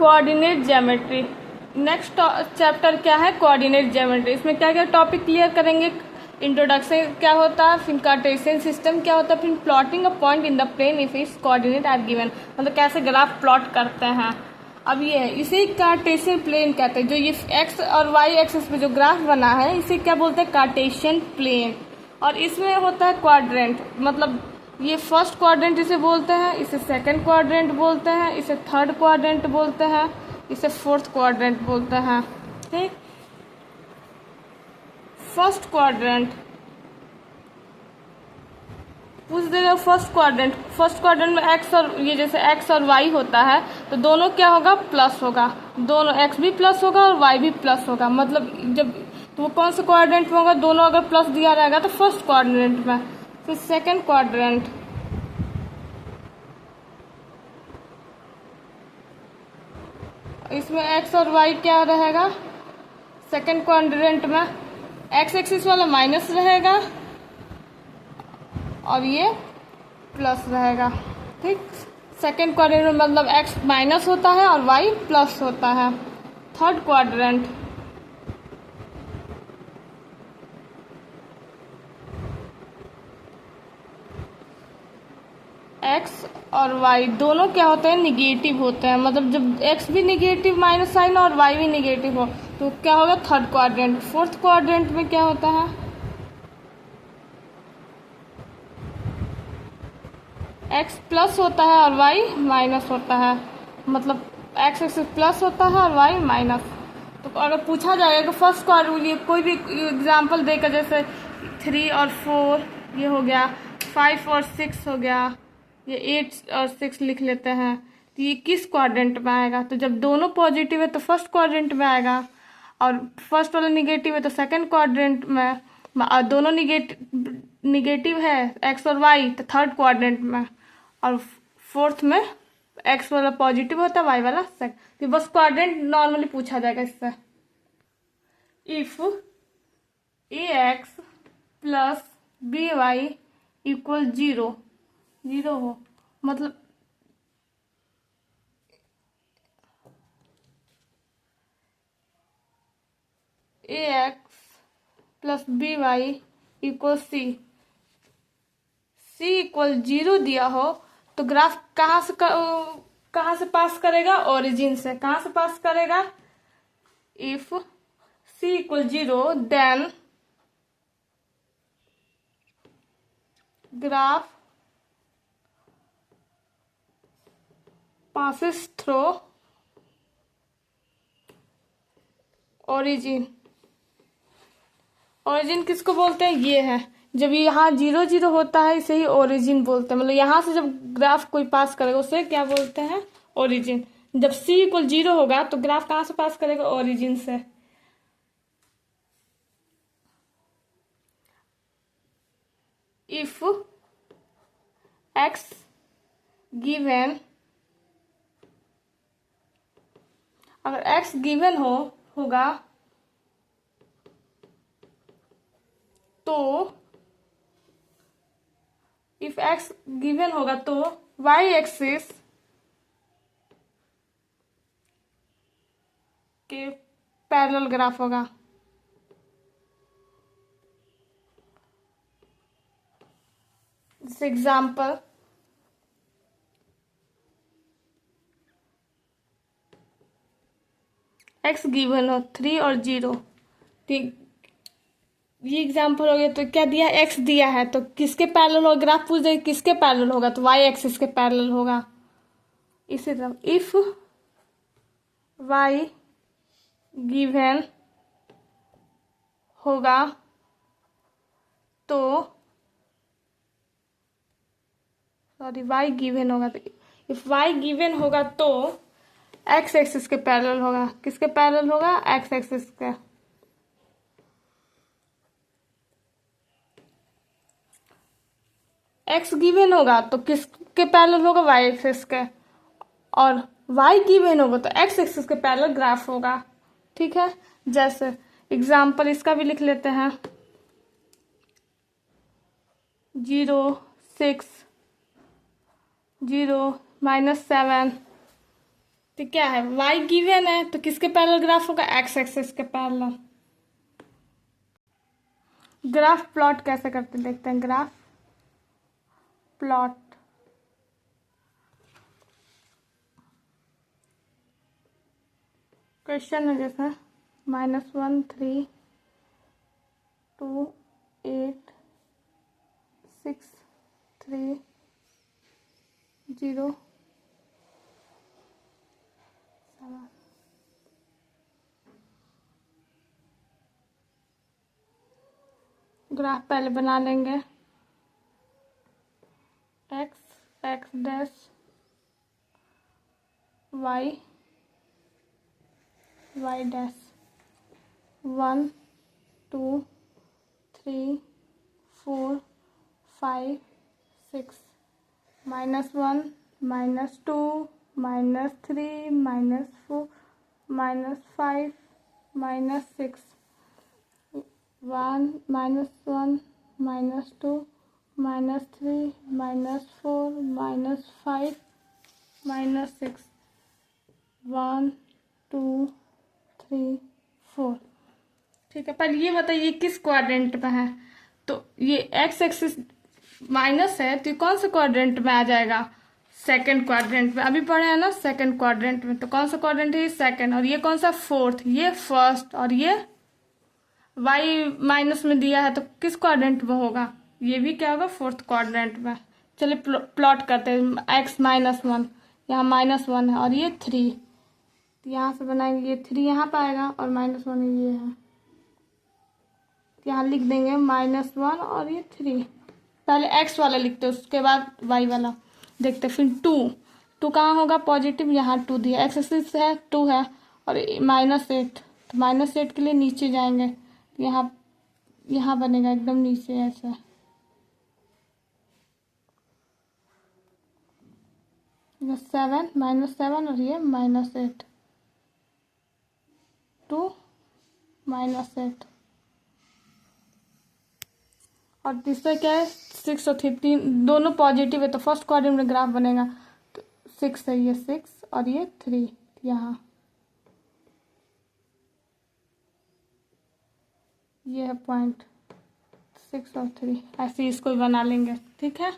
Coordinate geometry. Next chapter क्या है? Coordinate geometry. इसमें क्या क्या टॉपिक क्लियर करेंगे? इंट्रोडक्शन क्या होता है, फिर कार्टेशियन सिस्टम क्या होता है, फिर plotting a point in the plane if its coordinate are given, मतलब कैसे ग्राफ प्लॉट करते हैं। अब ये है, इसे कार्टेशियन प्लेन कहते हैं। जो ये एक्स और वाई एक्सिस पे जो ग्राफ बना है इसे क्या बोलते हैं? Cartesian plane. और इसमें होता है क्वाड्रेंट, मतलब ये फर्स्ट क्वाड्रेंट इसे बोलते हैं, इसे सेकंड क्वाड्रेंट बोलते हैं, इसे थर्ड क्वाड्रेंट बोलते हैं, इसे फोर्थ क्वाड्रेंट बोलते हैं। ठीक, फर्स्ट क्वाड्रेंट पूछ देगा। फर्स्ट क्वाड्रेंट में एक्स और ये जैसे एक्स और वाई होता है तो दोनों क्या होगा? प्लस होगा। दोनों एक्स भी प्लस होगा और वाई भी प्लस होगा। मतलब जब तो वो कौन से क्वाड्रेंट में होगा? दोनों अगर प्लस दिया रहेगा तो फर्स्ट क्वाड्रेंट में। फिर सेकंड क्वाड्रेंट, इसमें एक्स और वाई क्या रहेगा? सेकंड क्वाड्रेंट में एक्स एक्सिस वाला माइनस रहेगा और ये प्लस रहेगा। ठीक, सेकंड क्वाड्रेंट में मतलब एक्स माइनस होता है और वाई प्लस होता है। थर्ड क्वाड्रेंट, एक्स और वाई दोनों क्या होते हैं? निगेटिव होते हैं। मतलब जब एक्स भी निगेटिव माइनस साइन और वाई भी निगेटिव हो तो क्या होगा? Third quadrant. फोर्थ क्वाड्रेंट में क्या होता है? एक्स प्लस होता है और वाई माइनस होता है। मतलब एक्स एक्सिस प्लस होता है और वाई माइनस। तो अगर पूछा जाएगा कि फर्स्ट क्वाड्रेंट, कोई भी एग्जांपल देकर, जैसे 3 और 4 ये हो गया, 5 और 6 हो गया, ये 8 और 6 लिख लेते हैं, तो ये किस क्वाड्रेंट में आएगा? तो जब दोनों पॉजिटिव है तो फर्स्ट क्वाड्रेंट में आएगा, और फर्स्ट वाला निगेटिव है तो सेकंड क्वाड्रेंट में, और दोनों निगेटिव है एक्स और वाई तो थर्ड क्वाड्रेंट में, और फोर्थ में एक्स वाला पॉजिटिव होता है, वाई वाला सेकंड। तो बस क्वाड्रेंट नॉर्मली पूछा जाएगा इससे। If a x plus b y equal 0 हो, मतलब a x plus b y equal c equal 0 दिया हो तो ग्राफ कहाँ से पास करेगा? ओरिजिन से। कहाँ से पास करेगा? If c equal 0 then graph passes through origin। Origin किसको बोलते हैं? ये है, जब यहाँ 0 0 होता है इसे ही ओरिजिन बोलते हैं। मतलब यहाँ से जब ग्राफ कोई पास करेगा उसे क्या बोलते हैं? ओरिजिन। जब c इक्वल 0 होगा तो ग्राफ कहाँ से पास करेगा? ओरिजिन से। इफ x गिवन, अगर x गिवन होगा तो इफ x गिवन होगा तो y एक्सिस के पैरेलल ग्राफ होगा। जैसे एग्जाम्पल, x गिवन हो 3 और 0, ठीक, ये एग्जाम्पल हो गया। तो क्या दिया? x दिया है तो किसके पैरेलल होगा? ग्राफ पूछ दे किसके पैरेलल होगा तो y एक्सिस के पैरेलल होगा। इसी तरह इफ y गिवन होगा तो y गिवन होगा तो इफ y गिवन होगा तो x एक्सिस के पैरेलल होगा। किसके पैरेलल होगा? x एक्सिस के। x गिवन होगा तो किसके पैरेलल होगा? y एक्सिस के। और y गिवन होगा तो x एक्सिस के पैरेलल ग्राफ होगा। ठीक है, जैसे एग्जाम्पल इसका भी लिख लेते हैं। 0 6 0 -7 तो क्या है, y गिवन है तो किसके पैरेलल ग्राफ होगा, x एक्सिस के पैरेलल। ग्राफ प्लॉट कैसे करते हैं देखते हैं। ग्राफ प्लॉट, क्वेश्चन है जैसे -1 3 2 8 6 3 0 7। ग्राफ पहले बना लेंगे, x डैश y डैश 1 2 3 4 5 6 -1 -2 -3 -4 -5 -6 1 -1 -2 -3 -4 -5 -6 1 2 3 4। ठीक है, पर ये बताइए किस क्वाड्रेंट में है। तो ये एक्स एक्सिस माइनस है तो ये कौन सा क्वाड्रेंट में आ जाएगा, सेकंड क्वाड्रेंट में। अभी पढ़े हैं ना सेकंड क्वाड्रेंट में, तो कौन सा क्वाड्रेंट है, ये सेकंड, और ये कौन सा फोर्थ, ये फर्स्ट, और ये वाई माइनस में दिया है तो किस क्वाड्रेंट में होगा, ये भी क्या होगा, फोर्थ क्वाड्रेंट में। चलिए प्लॉट करते हैं। x -1 यहाँ -1 है और ये 3, तो यहाँ से बनाएंगे, ये 3 यहाँ पर आएगा और -1 ये है, यहाँ लिख देंगे -1 और ये 3। पहले x वाला लिखते हैं उसके बाद y वाला देखते। फिर 2 कहाँ होगा, पॉजिटिव, यहाँ 2 दिया, x एक्सिस है 2 है और -8, तो -8 के लिए नीचे जाएंगे, यहाँ बनेगा एकदम नीचे ऐसा। ये 7 -7 और ये -8 2 -8 और तीसरा क्या है 6 और 3, दोनों पॉजिटिव है तो फर्स्ट क्वाड्रेंट में ग्राफ बनेगा। तो 6 है, ये 6 और ये 3, यहाँ ये है पॉइंट 6 और 3, ऐसे इसको बना लेंगे। ठीक है।